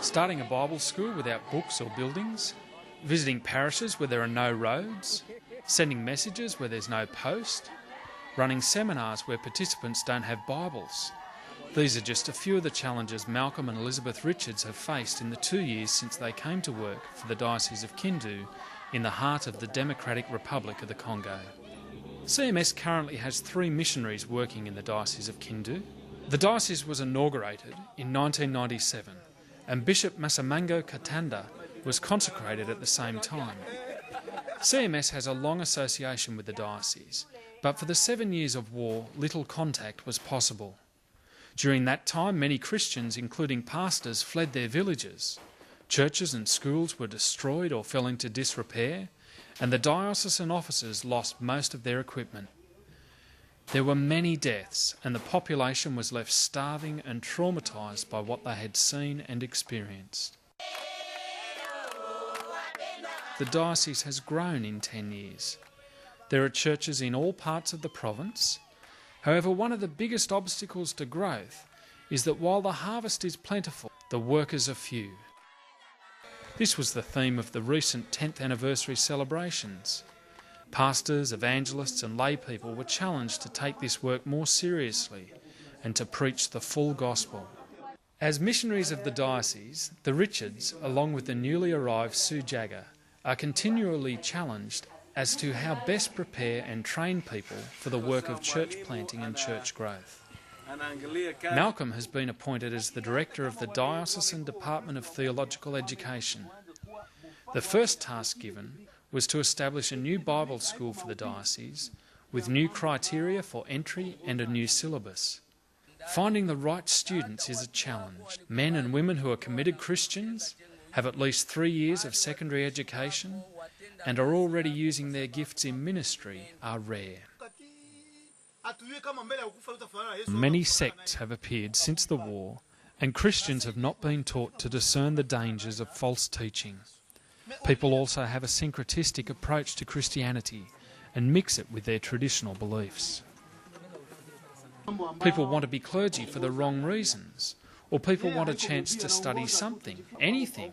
Starting a Bible school without books or buildings, visiting parishes where there are no roads, sending messages where there's no post, running seminars where participants don't have Bibles. These are just a few of the challenges Malcolm and Elizabeth Richards have faced in the 2 years since they came to work for the Diocese of Kindu in the heart of the Democratic Republic of the Congo. CMS currently has 3 missionaries working in the Diocese of Kindu. The diocese was inaugurated in 1997 and Bishop Masimango Katanda was consecrated at the same time. CMS has a long association with the diocese, but for the 7 years of war, little contact was possible. During that time, many Christians, including pastors, fled their villages. Churches and schools were destroyed or fell into disrepair, and the diocesan officers lost most of their equipment. There were many deaths, and the population was left starving and traumatised by what they had seen and experienced. The diocese has grown in 10 years. There are churches in all parts of the province. However, one of the biggest obstacles to growth is that while the harvest is plentiful, the workers are few. This was the theme of the recent 10th anniversary celebrations. Pastors, evangelists and lay people were challenged to take this work more seriously and to preach the full gospel. As missionaries of the diocese, the Richards, along with the newly arrived Sue Jagger, are continually challenged as to how best prepare and train people for the work of church planting and church growth. Malcolm has been appointed as the Director of the Diocesan Department of Theological Education. The first task given was to establish a new Bible school for the diocese with new criteria for entry and a new syllabus. Finding the right students is a challenge. Men and women who are committed Christians, have at least 3 years of secondary education, and are already using their gifts in ministry are rare. Many sects have appeared since the war, and Christians have not been taught to discern the dangers of false teaching. People also have a syncretistic approach to Christianity and mix it with their traditional beliefs. People want to be clergy for the wrong reasons, or people want a chance to study something, anything.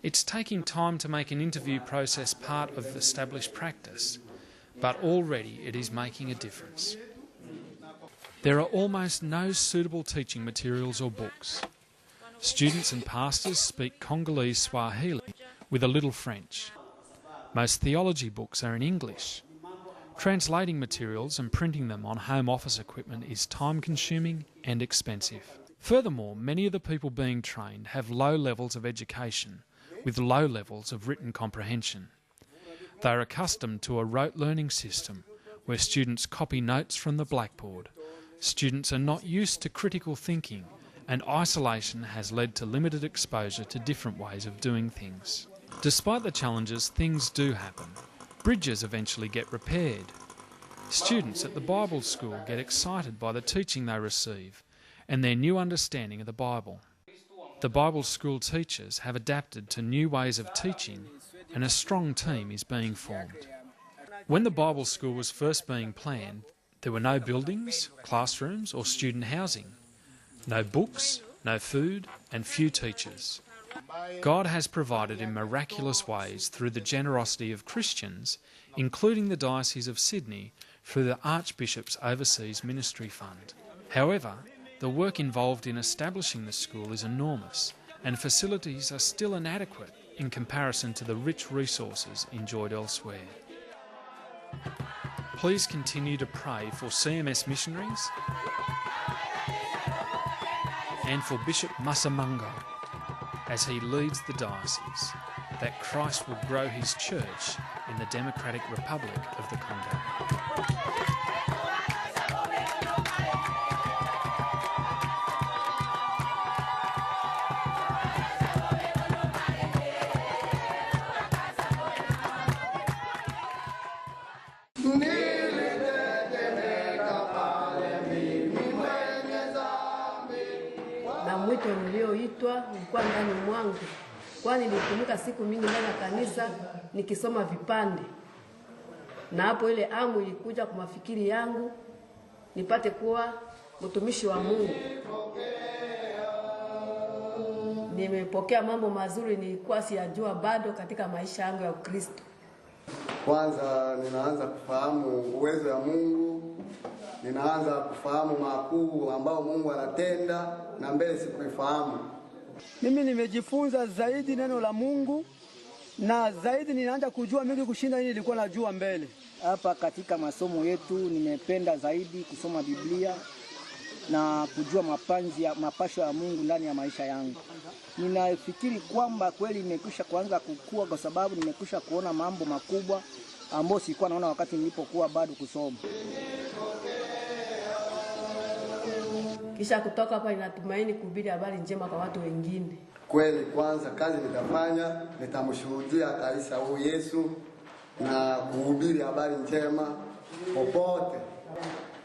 It's taking time to make an interview process part of established practice, but already it is making a difference. There are almost no suitable teaching materials or books. Students and pastors speak Congolese Swahili with a little French. Most theology books are in English. Translating materials and printing them on home office equipment is time-consuming and expensive. Furthermore, many of the people being trained have low levels of education with low levels of written comprehension. They are accustomed to a rote learning system where students copy notes from the blackboard. Students are not used to critical thinking, and isolation has led to limited exposure to different ways of doing things. Despite the challenges, things do happen. Bridges eventually get repaired. Students at the Bible school get excited by the teaching they receive and their new understanding of the Bible. The Bible school teachers have adapted to new ways of teaching, and a strong team is being formed. When the Bible school was first being planned, there were no buildings, classrooms or student housing. No books, no food, and few teachers. God has provided in miraculous ways through the generosity of Christians, including the Diocese of Sydney, through the Archbishop's Overseas Ministry Fund. However, the work involved in establishing the school is enormous, and facilities are still inadequate in comparison to the rich resources enjoyed elsewhere. Please continue to pray for CMS missionaries and for Bishop Masimango as he leads the diocese, that Christ will grow his church in the Democratic Republic of the Congo. Nearly ilikuwa ndani mwangu, kwani nilikumbuka siku mingi ndani ya kanisa nikisoma vipande. Na hapo ile amu ilikuja kwa mafikiri yangu nipate kuwa mtumishi wa Mungu. Nimepokea mambo mazuri nilikuwa siyajua bado katika maisha yangu ya Ukristo. Kwanza ninaanza kufahamu uwezo wa Mungu, ninaanza kufahamu makuu ambao Mungu anatenda na mbele sikuifahamu. Mimi nimejifunza zaidi neno la Mungu na zaidi ninaanza kujua mingi kushinda nini nilikuwa najua mbele. Hapa katika masomo yetu nimependa zaidi kusoma Biblia na kujua mapasho ya Mungu ndani ya maisha yangu. Ninafikiri kwamba kweli nimekwisha kuanza kukua kwa sababu nimekwisha kuona mambo makubwa ambayo sikuwa naona wakati nilipokuwa bado kusoma. Kisha kutoka hapa ninatumaini kuhubiri habari njema kwa watu wengine. Kweli kwanza kazi nitafanya, nitamshuhudia kanisa huyu Yesu na kuhubiri habari njema popote.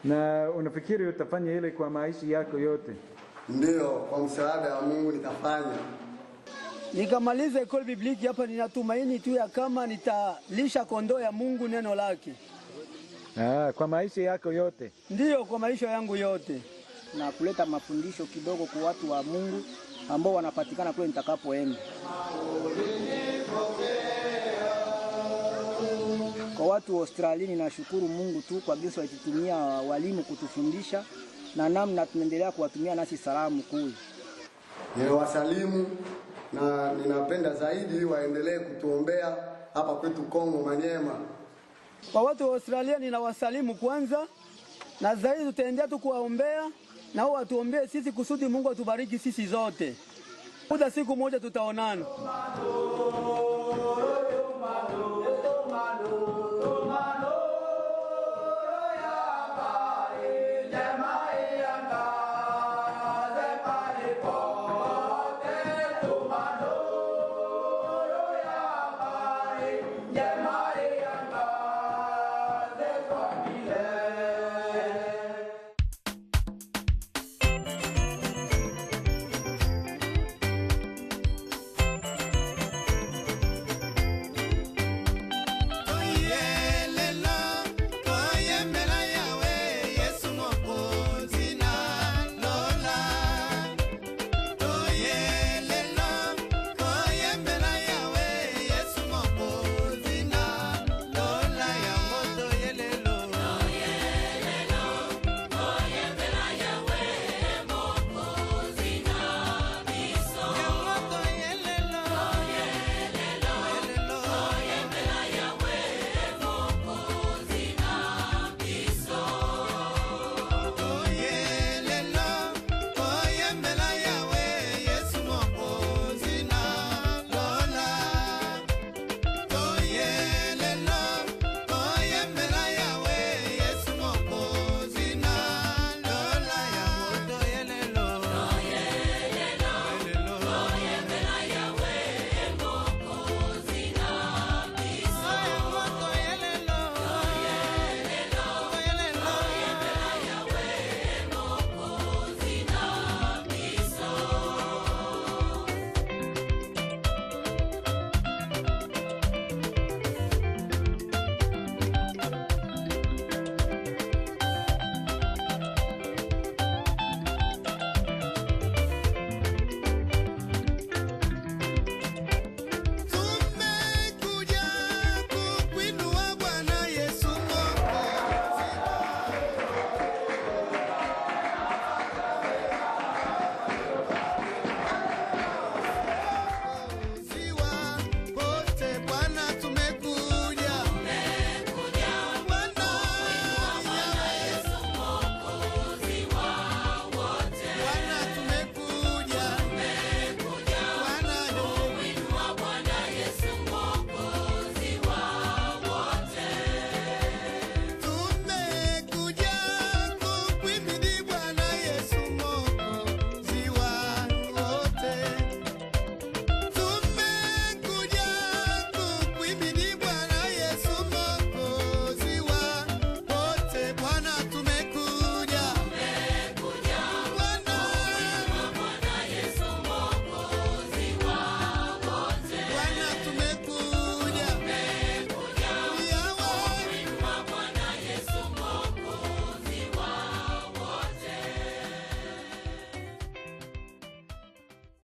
Na unafikiri utafanya ile kwa maisha yako yote? Ndio, kwa msaada wa Mungu nitafanya. Nikamaliza ekole bibliki hapa ninatumaini tu ya kama nitalisha kondoo ya Mungu neno lake. Kwa maisha yako yote? Ndio, kwa maisha yangu yote. Na kuleta mafundisho kidogo kwa watu wa Mungu ambao wanapatikana kule nitakapoenda. Kwa watu wa Australia ninashukuru Mungu tu kwa jinsi walitutumia walimu kutufundisha na namna tunaendelea kuwatumia nasi salamu kuu. Ninawasalimu na ninapenda zaidi waendelee kutuombea hapa kwetu Congo Manyema. Kwa watu wa Australia ninawasalimu kwanza na zaidi tutaendelea tu kuwaombea na wao watuombee sisi kusudi Mungu atubariki sisi zote. Muda siku moja tutaonana.